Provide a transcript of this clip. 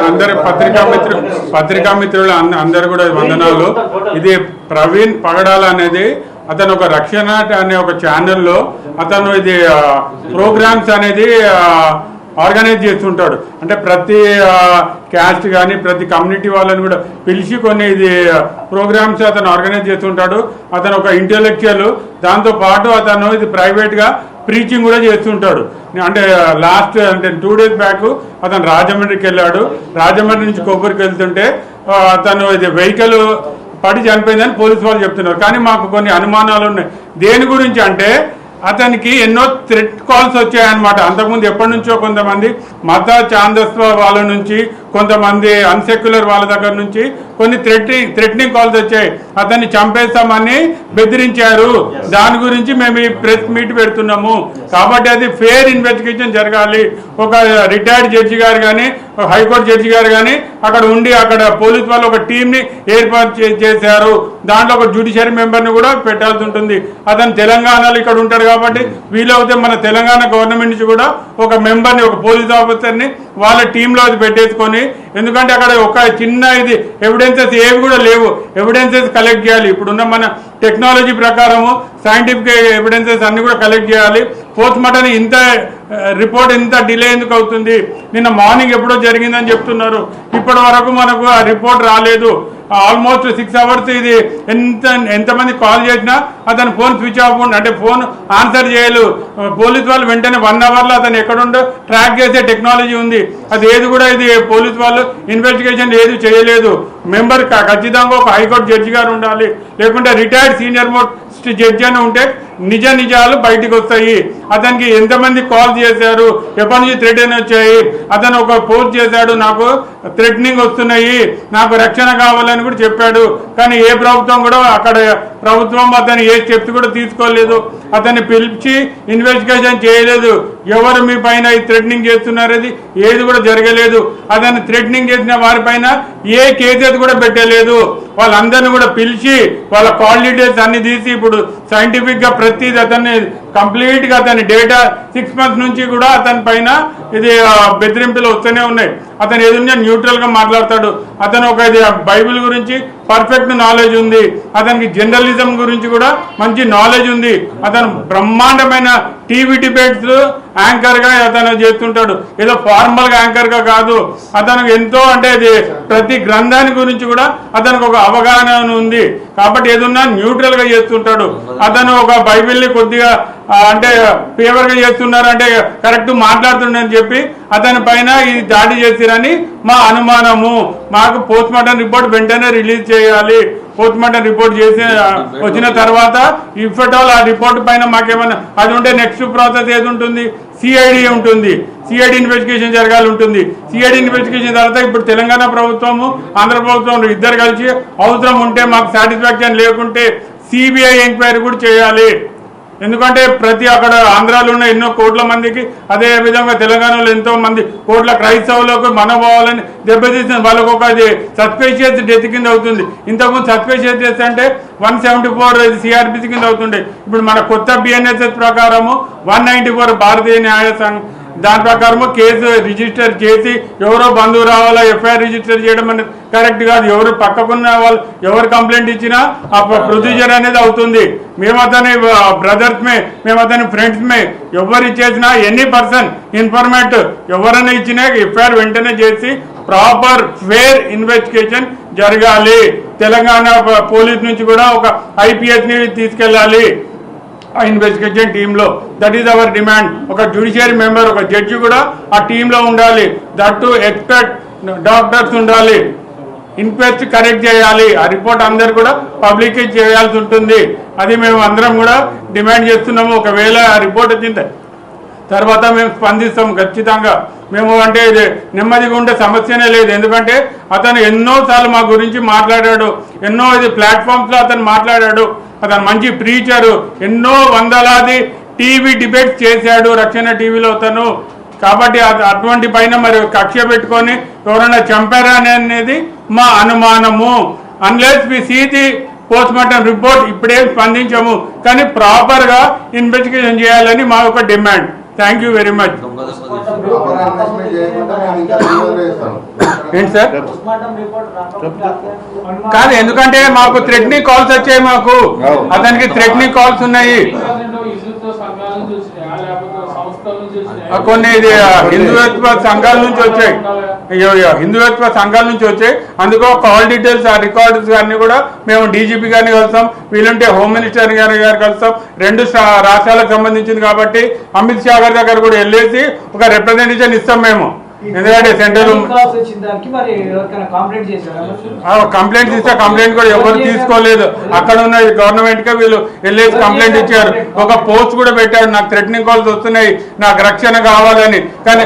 అందరి పత్రికా మిత్రులు అందరు కూడా వందనాలు. ఇది ప్రవీణ్ పగడాల అనేది అతను ఒక రక్షణ అనే ఒక ఛానల్లో అతను ఇది ప్రోగ్రామ్స్ అనేది ఆర్గనైజ్ చేస్తుంటాడు. అంటే ప్రతి క్యాస్ట్ కానీ ప్రతి కమ్యూనిటీ వాళ్ళని కూడా పిలిచి కొన్ని ఇది ప్రోగ్రామ్స్ అతను ఆర్గనైజ్ చేస్తుంటాడు. అతను ఒక ఇంటెలెక్చువల్, దాంతోపాటు అతను ఇది ప్రైవేట్గా ప్రీచింగ్ కూడా చేస్తుంటాడు. అంటే లాస్ట్ 2 days బ్యాక్ అతను రాజమండ్రికి వెళ్ళాడు. రాజమండ్రి నుంచి కొబ్బరికి వెళ్తుంటే అతను ఇది వెహికల్ పడి చనిపోయిందని పోలీసు వాళ్ళు చెప్తున్నారు. కానీ మాకు కొన్ని అనుమానాలు ఉన్నాయి. దేని గురించి అంటే అతనికి ఎన్నో థ్రెట్ కాల్స్ వచ్చాయన్నమాట. అంతకుముందు ఎప్పటి నుంచో కొంతమంది మత ఛాందస్వ వాళ్ళ నుంచి, కొంతమంది అన్సెక్యులర్ వాళ్ళ దగ్గర నుంచి కొన్ని థ్రెటనింగ్ కాల్స్ వచ్చాయి. అతన్ని చంపేస్తామని బెదిరించారు. దాని గురించి మేము ఈ ప్రెస్ మీట్ పెడుతున్నాము. కాబట్టి అది ఫెయిర్ ఇన్వెస్టిగేషన్ జరగాలి. ఒక రిటైర్డ్ జడ్జి గారు కానీ, హైకోర్టు జడ్జి గారు కానీ అక్కడ ఉండి అక్కడ పోలీసు వాళ్ళు ఒక టీంని ఏర్పాటు చేశారు. దాంట్లో ఒక జ్యుడిషియరీ మెంబర్ని కూడా పెట్టాల్సి ఉంటుంది. అతను తెలంగాణలో ఇక్కడ ఉంటాడు కాబట్టి వీలవుతే మన తెలంగాణ గవర్నమెంట్ నుంచి కూడా ఒక మెంబర్ని, ఒక పోలీస్ ఆఫీసర్ని వాళ్ళ టీంలో అది పెట్టేసుకొని, ఎందుకంటే అక్కడ ఒక చిన్న ఇది ఎవిడెన్సెస్ ఏవి కూడా లేవు. ఎవిడెన్సెస్ కలెక్ట్ చేయాలి. ఇప్పుడున్న మన టెక్నాలజీ ప్రకారము సైంటిఫిక్ ఎవిడెన్సెస్ అన్ని కూడా కలెక్ట్ చేయాలి. పోస్ట్ మార్టం ఇంత రిపోర్ట్ ఇంత డిలే ఎందుకు అవుతుంది? నిన్న మార్నింగ్ ఎప్పుడో జరిగిందని చెప్తున్నారు. ఇప్పటి వరకు మనకు ఆ రిపోర్ట్ రాలేదు. ఆల్మోస్ట్ 6 hours ఇది ఎంతమంది కాల్ చేసినా అతను ఫోన్ స్విచ్ ఆఫ్ అంటే ఫోన్ ఆన్సర్ చేయలేదు. పోలీసు వాళ్ళు వెంటనే 1 hourలో అతను ఎక్కడుండో ట్రాక్ చేసే టెక్నాలజీ ఉంది. అది ఏది కూడా ఇది పోలీసు వాళ్ళు ఇన్వెస్టిగేషన్ ఏది చేయలేదు. మెంబర్ ఖచ్చితంగా ఒక హైకోర్టు జడ్జి గారు ఉండాలి, లేకుంటే రిటైర్డ్ సీనియర్ మోస్ట్ జడ్జి అని ఉంటే నిజాలు బయటకు వస్తాయి. అతనికి ఎంతమంది కాల్ చేశారు, ఎప్పటి నుంచి థ్రెటన్ వచ్చాయి, అతను ఒక పోస్ట్ చేశాడు, నాకు థ్రెటనింగ్ వస్తున్నాయి, నాకు రక్షణ కావాలని కూడా చెప్పాడు. కానీ ఏ ప్రభుత్వం కూడా అక్కడ ప్రభుత్వం అతను ఏ స్టెప్స్ కూడా తీసుకోలేదు. అతన్ని పిలిచి ఇన్వెస్టిగేషన్ చేయలేదు. ఎవరు మీ పైన థ్రెటనింగ్ చేస్తున్నారది ఏది కూడా జరగలేదు. అతన్ని థ్రెటనింగ్ చేసిన వారిపైన ఏ కేసెస్ కూడా పెట్టలేదు. వాళ్ళందరినీ కూడా పిలిచి వాళ్ళ కాల్ డీటెయిల్స్ అన్ని తీసి ఇప్పుడు సైంటిఫిక్గా ప్రతిదీ అతన్ని కంప్లీట్గా అతని డేటా 6 months నుంచి కూడా అతని పైన ఇది బెదిరింపులు వస్తూనే ఉన్నాయి. అతను ఏదైనా న్యూట్రల్గా మాట్లాడతాడు. అతను ఒక ఇది బైబిల్ గురించి పర్ఫెక్ట్ నాలెడ్జ్ ఉంది. అతనికి జర్నలిజం గురించి కూడా మంచి నాలెడ్జ్ ఉంది. అతను బ్రహ్మాండమైన టీవీ డిబేట్స్ యాంకర్గా అతను చేస్తుంటాడు. ఏదో ఫార్మల్గా యాంకర్గా కాదు. అతనికి ఎంతో అంటే అది ప్రతి గ్రంథాన్ని గురించి కూడా అతనికి ఒక అవగాహన ఉంది. కాబట్టి ఏదన్నా న్యూట్రల్గా చేస్తుంటాడు. అతను ఒక బైబిల్ని కొద్దిగా అంటే ఫేవర్గా చేస్తున్నారు, అంటే కరెక్ట్ మాట్లాడుతుండని చెప్పి అతని పైన ఇది దాడి చేసిరని మా అనుమానము. మాకు పోస్ట్ మార్టం రిపోర్ట్ వెంటనే రిలీజ్ చేయాలి. పోస్ట్ మార్టం రిపోర్ట్ చేసి వచ్చిన తర్వాత ఇఫ్ ఎట్ ఆల్ ఆ రిపోర్ట్ పైన మాకేమైనా అది ఉంటే నెక్స్ట్ ప్రాసెస్ ఏది ఉంటుంది, సిఐడి ఉంటుంది. సిఐడి ఇన్వెస్టిగేషన్ జరగాలి ఉంటుంది. సిఐడి ఇన్వెస్టిగేషన్ తర్వాత ఇప్పుడు తెలంగాణ ప్రభుత్వము ఆంధ్ర ప్రభుత్వం ఇద్దరు కలిసి అవసరం ఉంటే మాకు సాటిస్ఫాక్షన్ లేకుంటే సిబిఐ ఎంక్వైరీ కూడా చేయాలి. ఎందుకంటే ప్రతి అక్కడ ఆంధ్రాలో ఉన్న ఎన్నో కోట్ల మందికి, అదే విధంగా తెలంగాణలో ఎంతో మంది కోట్ల క్రైస్తవులకు మనోభావాలని దెబ్బతీసిన వాళ్ళకు ఒక సస్పెషియస్ డెత్ కింద అవుతుంది. ఇంతకుముందు సస్పెషియస్ డెత్ అంటే 174 సిఆర్పిసి కింద అవుతుండే. ఇప్పుడు మన కొత్త బిఎన్ఎస్ఎస్ ప్రకారము 194 భారతీయ న్యాయ సంఘం దాని ప్రకారము కేసు రిజిస్టర్ చేసి ఎవరో బంధువు రావాలా ఎఫ్ఐఆర్ రిజిస్టర్ చేయడం అనేది కరెక్ట్ కాదు. ఎవరు పక్కకున్న వాళ్ళు ఎవరు కంప్లైంట్ ఇచ్చినా ఆ ప్రొసీజర్ అనేది అవుతుంది. మేము అతని బ్రదర్స్ మే, మేము అతని ఫ్రెండ్స్ మే, ఎవరు ఇచ్చేసినా ఎనీ పర్సన్ ఇన్ఫర్మేట్ ఎవరైనా ఇచ్చినా ఎఫ్ఐఆర్ వెంటనే చేసి ప్రాపర్ ఫెయిర్ ఇన్వెస్టిగేషన్ జరగాలి. తెలంగాణ పోలీస్ నుంచి కూడా ఒక ఐపీఎస్ని తీసుకెళ్ళాలి ఆ ఇన్వెస్టిగేషన్ టీంలో. That is our demand. ఒక జ్యుడిషియరీ మెంబర్, ఒక జడ్జి కూడా ఆ టీంలో ఉండాలి. దట్ టు ఎక్స్పర్ట్ డాక్టర్స్ ఉండాలి. ఇన్క్వెస్ట్ కరెక్ట్ చేయాలి. ఆ రిపోర్ట్ అందరు కూడా పబ్లిక్ చేయాల్సి ఉంటుంది. అది మేము అందరం కూడా డిమాండ్ చేస్తున్నాము. ఒకవేళ ఆ రిపోర్ట్ వచ్చిన తర్వాత మేము స్పందిస్తాం ఖచ్చితంగా. మేము అంటే ఇది నెమ్మదిగా ఉండే సమస్యనే లేదు. ఎందుకంటే అతను ఎన్నోసార్లు మా గురించి మాట్లాడాడు. ఎన్నో ఇది ప్లాట్ఫామ్స్లో అతను మాట్లాడాడు. అతను మంచి ప్రీచరు. ఎన్నో వందలాది టీవీ డిబేట్స్ చేశాడు రక్షణ టీవీలో అతను. కాబట్టి అటువంటి పైన మరి కక్ష పెట్టుకొని ఎవరైనా చంపారా అనేది మా అనుమానము. Unless we see the post mortem report ఇప్పుడేం స్పందించము. కానీ ప్రాపర్గా ఇన్వెస్టిగేషన్ చేయాలని మా ఒక demand. Thank you very much. ఏంటి సార్? కాదు, ఎందుకంటే మాకు థ్రెటనింగ్ కాల్స్ వచ్చాయి, మాకు అతనికి థ్రెటనింగ్ కాల్స్ ఉన్నాయి. కొన్ని హిందుత్వ సంఘాల నుంచి వచ్చాయి, హిందుత్వ సంఘాల నుంచి వచ్చాయి. అందుకో కాల్ డీటెయిల్స్, ఆ రికార్డ్స్ అన్ని కూడా మేము డీజీపీ గారిని కలుస్తాం, వీలుంటే హోమ్ మినిస్టర్ గారి కలుస్తాం. 2 రాష్ట్రాలకు సంబంధించింది కాబట్టి అమిత్ షా గారి దగ్గర కూడా వెళ్ళేసి ఒక రిప్రజెంటేషన్ ఇస్తాం మేము. ఎందుకంటే సెంట్రల్ కంప్లైంట్స్ ఇస్తే కంప్లైంట్ కూడా ఎవరు తీసుకోలేదు. అక్కడ ఉన్న గవర్నమెంట్ కే వీళ్ళు వెళ్ళేసి కంప్లైంట్ ఇచ్చారు. ఒక పోస్ట్ కూడా పెట్టారు, నాకు థ్రెటనింగ్ కాల్స్ వస్తున్నాయి, నాకు రక్షణ కావాలని. కానీ